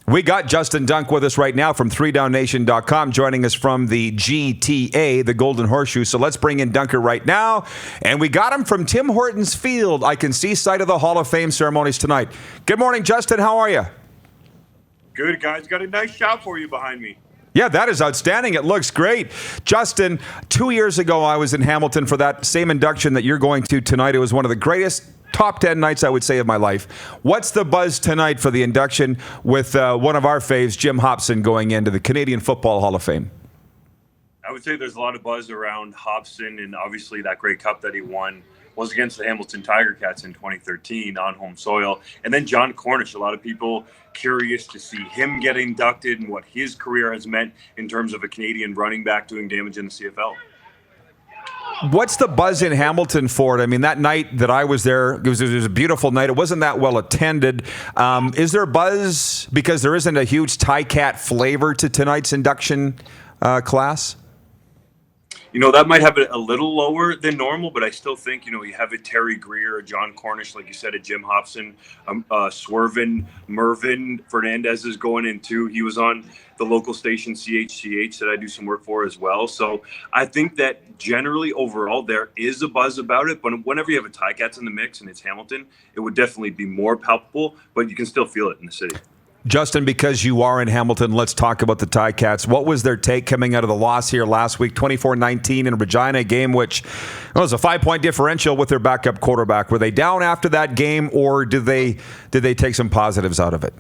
We got Justin Dunk with us right now from 3downnation.com, joining us from the GTA, the Golden Horseshoe. So let's bring in Dunker right now. And we got him from Tim Hortons Field. I can see site of the Hall of Fame ceremonies tonight. Good morning, Justin. How are you? Good, guys. Got a nice shot for you behind me. Yeah, that is outstanding. It looks great. Justin, 2 years ago, I was in Hamilton for that same induction that you're going to tonight. It was one of the greatest top 10 nights, I would say, of my life. What's the buzz tonight for the induction with one of our faves, Jim Hopson, going into the Canadian Football Hall of Fame? I would say there's a lot of buzz around Hopson, and obviously that Grey Cup that he won was against the Hamilton Tiger Cats in 2013 on home soil. And then John Cornish, a lot of people curious to see him get inducted and what his career has meant in terms of a Canadian running back doing damage in the CFL. What's the buzz in Hamilton for it? I mean, that night that I was there, it was a beautiful night. It wasn't that well attended. Is there buzz because there isn't a huge Ticat flavor to tonight's induction class? You know, that might have it a little lower than normal, but I still think, you have a Terry Greer, a John Cornish, like you said, a Jim Hopson, Swervin, Mervin Fernandez is going in too. He was on the local station CHCH that I do some work for as well. So I think that generally overall there is a buzz about it, but whenever you have a Ticats in the mix and it's Hamilton, it would definitely be more palpable, but you can still feel it in the city. Justin, because you are in Hamilton, let's talk about the Ticats. What was their take coming out of the loss here last week, 24-19 in Regina, a game which was a 5-point differential with their backup quarterback? Were they down after that game, or did they take some positives out of it?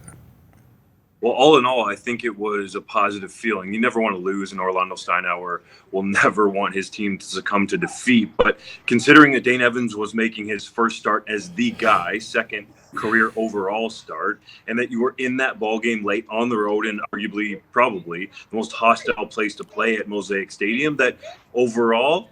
Well, all in all, I think it was a positive feeling. You never want to lose, and Orlando Steinauer will never want his team to succumb to defeat. But considering that Dane Evans was making his first start as the guy, second career overall start, and that you were in that ball game late on the road and arguably probably the most hostile place to play at Mosaic Stadium, that overall,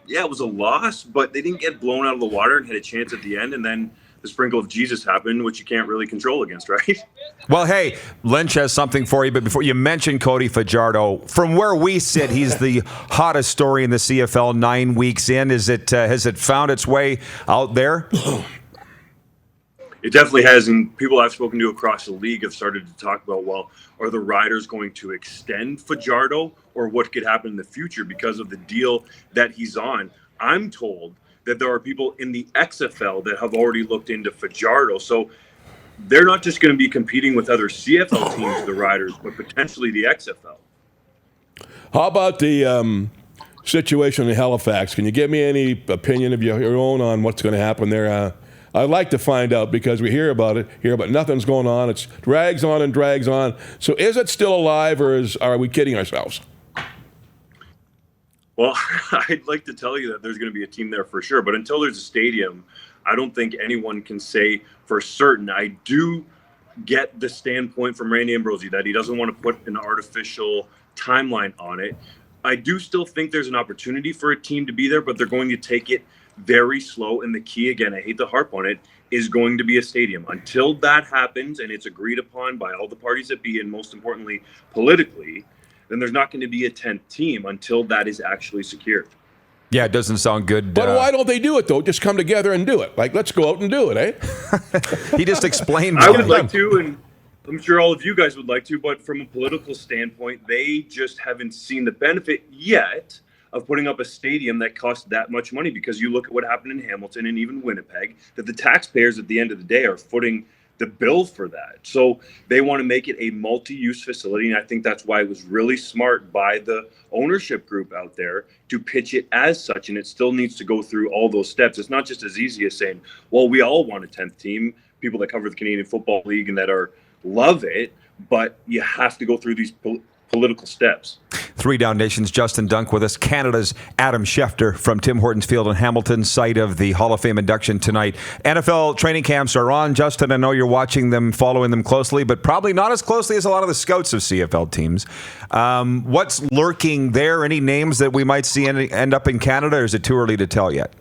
yeah, it was a loss, but they didn't get blown out of the water and had a chance at the end, and then the sprinkle of Jesus happened, which you can't really control against, right? Well, hey, Lynch has something for you, but before you mention Cody Fajardo, from where we sit, he's the hottest story in the CFL 9 weeks in. Has it found its way out there? It definitely has, and people I've spoken to across the league have started to talk about, well, are the Riders going to extend Fajardo, or what could happen in the future because of the deal that he's on? I'm told that there are people in the XFL that have already looked into Fajardo. So they're not just going to be competing with other CFL teams, the Riders, but potentially the XFL. How about the situation in Halifax? Can you give me any opinion of your own on what's going to happen there? I'd like to find out because we hear about it here, but nothing's going on. It drags on and drags on. So is it still alive, or are we kidding ourselves? Well, I'd like to tell you that there's going to be a team there for sure, but until there's a stadium, I don't think anyone can say for certain. I do get the standpoint from Randy Ambrosie that he doesn't want to put an artificial timeline on it. I do still think there's an opportunity for a team to be there, but they're going to take it very slow. And the key, again, I hate to harp on it, is going to be a stadium. Until that happens and it's agreed upon by all the parties that be, and most importantly, politically, then there's not going to be a 10th team until that is actually secured. Yeah, it doesn't sound good. But why don't they do it, though? Just come together and do it. Like, let's go out and do it, eh? He just explained. I would like to, and I'm sure all of you guys would like to, but from a political standpoint, they just haven't seen the benefit yet of putting up a stadium that costs that much money, because you look at what happened in Hamilton and even Winnipeg, that the taxpayers at the end of the day are footing the bill for that. So they want to make it a multi-use facility, and I think that's why it was really smart by the ownership group out there to pitch it as such, and it still needs to go through all those steps. It's not just as easy as saying, well, we all want a 10th team, people that cover the Canadian Football League and that love it, but you have to go through these political steps. 3 Down Nation's Justin Dunk with us. Canada's Adam Schefter from Tim Hortons Field in Hamilton, site of the Hall of Fame induction tonight. NFL training camps are on. Justin, I know you're watching them, following them closely, but probably not as closely as a lot of the scouts of CFL teams. What's lurking there? Any names that we might see end up in Canada, or is it too early to tell yet?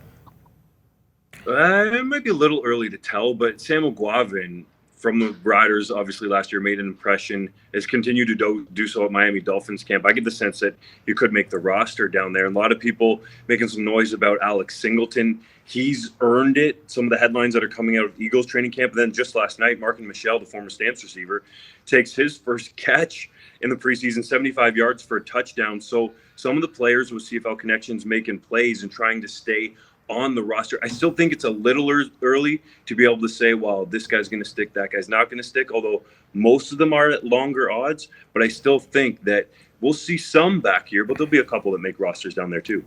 It might be a little early to tell, but Samuel Guavin from the Riders, obviously last year made an impression, has continued to do so at Miami Dolphins camp. I get the sense that he could make the roster down there. And a lot of people making some noise about Alex Singleton. He's earned it. Some of the headlines that are coming out of Eagles training camp. And then just last night, Markin Michel, the former Stamps receiver, takes his first catch in the preseason, 75 yards for a touchdown. So some of the players with CFL connections making plays and trying to stay on the roster. I still think it's a little early to be able to say, well, this guy's going to stick, that guy's not going to stick, although most of them are at longer odds. But I still think that we'll see some back here, but there'll be a couple that make rosters down there too.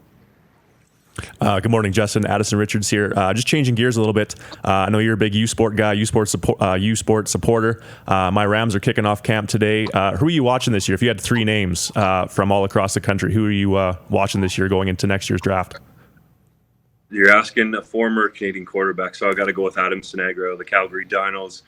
Good morning, Justin. Addison Richards here. Just changing gears a little bit. I know you're a big U Sport guy, U Sport supporter. My Rams are kicking off camp today. Who are you watching this year? If you had 3 names from all across the country, who are you watching this year going into next year's draft? You're asking a former Canadian quarterback, so I got to go with Adam Sinagro, the Calgary Dinos.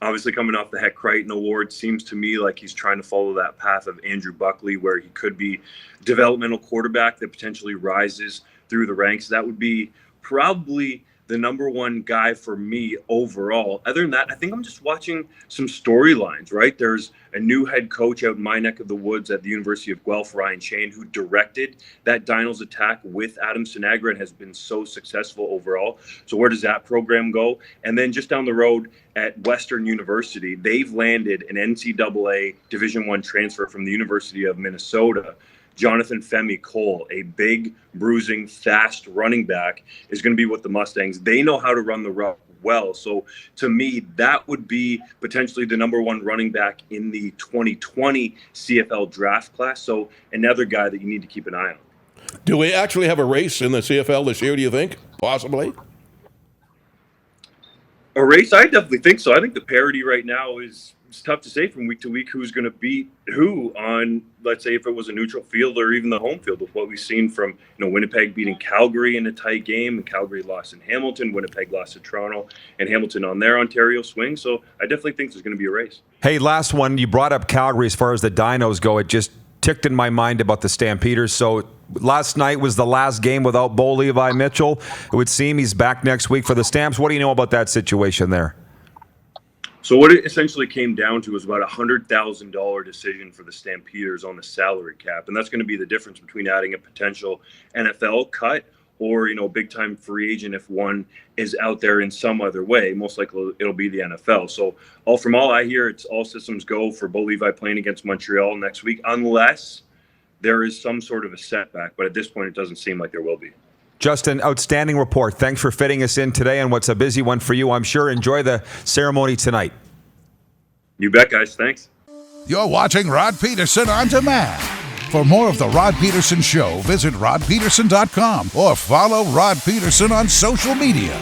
Obviously, coming off the Heck Crichton Award, seems to me like he's trying to follow that path of Andrew Buckley, where he could be developmental quarterback that potentially rises through the ranks. That would be probably the number one guy for me overall. Other than that, I think I'm just watching some storylines, right? There's a new head coach out in my neck of the woods at the University of Guelph, Ryan Shane, who directed that Dinos attack with Adam Sinagra and has been so successful overall. So where does that program go? And then just down the road at Western University, they've landed an NCAA Division I transfer from the University of Minnesota. Jonathan Femi Cole, a big, bruising, fast running back, is going to be with the Mustangs. They know how to run the route well. So to me, that would be potentially the number one running back in the 2020 CFL draft class. So another guy that you need to keep an eye on. Do we actually have a race in the CFL this year, do you think? Possibly? A race? I definitely think so. I think the parity right now is it's tough to say from week to week who's going to beat who on, let's say, if it was a neutral field or even the home field, with what we've seen from Winnipeg beating Calgary in a tight game, and Calgary lost in Hamilton, Winnipeg lost to Toronto, and Hamilton on their Ontario swing. So I definitely think there's going to be a race. Hey, last one. You brought up Calgary as far as the Dinos go. It just ticked in my mind about the Stampeders. So last night was the last game without Bo Levi Mitchell. It would seem he's back next week for the Stamps. What do you know about that situation there? So what it essentially came down to was about $100,000 decision for the Stampeders on the salary cap. And that's going to be the difference between adding a potential NFL cut or, big-time free agent if one is out there in some other way. Most likely it'll be the NFL. So from all I hear, it's all systems go for Bo Levi playing against Montreal next week, unless there is some sort of a setback. But at this point, it doesn't seem like there will be. Justin, outstanding report. Thanks for fitting us in today on what's a busy one for you, I'm sure. Enjoy the ceremony tonight. You bet, guys. Thanks. You're watching Rod Pedersen On Demand. For more of The Rod Pedersen Show, visit rodpedersen.com or follow Rod Pedersen on social media.